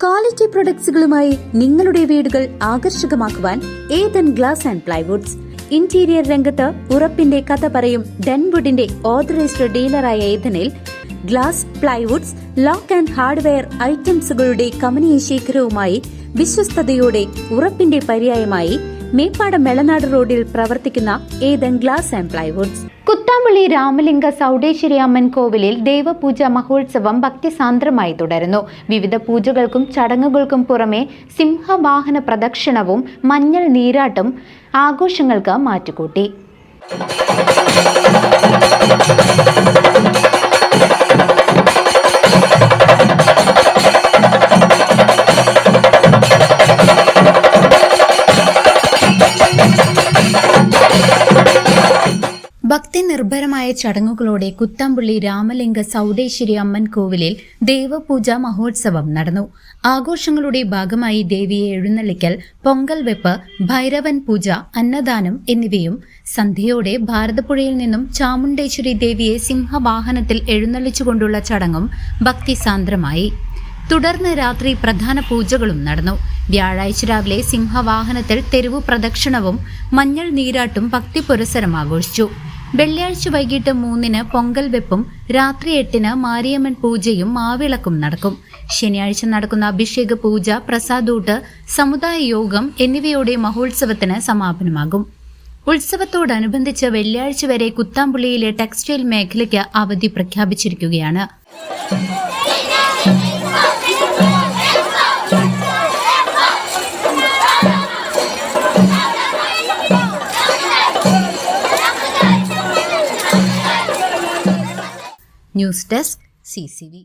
Quality പ്രൊഡക്ട്സുകളുമായി നിങ്ങളുടെ വീടുകൾ ആകർഷകമാക്കുവാൻ Ethan glass and plywoods. Interior രംഗത്ത് ഉറപ്പിന്റെ കഥ പറയും ഡെൻവുഡിന്റെ ഓതറൈസ്ഡ് ഡീലറായ ഏതനിൽ glass, plywoods, lock and hardware ഐറ്റംസുകളുടെ കമനീയ ശേഖരവുമായി വിശ്വസ്തയോടെ ഉറപ്പിന്റെ പര്യായമായി മേപ്പാടം മെളനാട് റോഡിൽ പ്രവർത്തിക്കുന്ന Ethan glass and plywoods. Kuthampully Ramalinga Sowdeswari Amman കോവിലിൽ ദേവപൂജ മഹോത്സവം ഭക്തിസാന്ദ്രമായി തുടരുന്നു. വിവിധ പൂജകൾക്കും ചടങ്ങുകൾക്കും പുറമെ സിംഹവാഹന പ്രദക്ഷിണവും മഞ്ഞൾ നീരാട്ടും ആഘോഷങ്ങൾക്ക് മാറ്റുകൂട്ടി. ഭക്തി നിർഭരമായ ചടങ്ങുകളോടെ കുത്താമ്പള്ളി രാമലിംഗ സൗഡേശ്വരി അമ്മൻ കോവിലിൽ ദേവപൂജ മഹോത്സവം നടന്നു. ആഘോഷങ്ങളുടെ ഭാഗമായി ദേവിയെ എഴുന്നള്ളിക്കൽ, പൊങ്കൽ വെപ്പ്, ഭൈരവൻ പൂജ, അന്നദാനം എന്നിവയും സന്ധ്യയോടെ ഭാരതപ്പുഴയിൽ നിന്നും ചാമുണ്ടേശ്വരി ദേവിയെ സിംഹവാഹനത്തിൽ എഴുന്നള്ളിച്ചുകൊണ്ടുള്ള ചടങ്ങും ഭക്തിസാന്ദ്രമായി. തുടർന്ന് രാത്രി പ്രധാന പൂജകളും നടന്നു. വ്യാഴാഴ്ച രാവിലെ സിംഹവാഹനത്തിൽ തെരുവു പ്രദക്ഷിണവും മഞ്ഞൾ നീരാട്ടും ഭക്തി പുരസരം ആഘോഷിച്ചു. വെള്ളിയാഴ്ച വൈകിട്ട് 3-ന് പൊങ്കൽ വെപ്പും രാത്രി 8-ന് മാരിയമ്മൻ പൂജയും മാവിളക്കും നടക്കും. ശനിയാഴ്ച നടക്കുന്ന അഭിഷേക പൂജ, പ്രസാദൂട്ട്, സമുദായ യോഗം എന്നിവയോടെ മഹോത്സവത്തിന് സമാപനമാകും. ഉത്സവത്തോടനുബന്ധിച്ച് വെള്ളിയാഴ്ച വരെ കുത്താമ്പുള്ളിയിലെ ടെക്സ്റ്റൈൽ മേഖലയ്ക്ക് അവധി പ്രഖ്യാപിച്ചിരിക്കുകയാണ്. News desk CCV.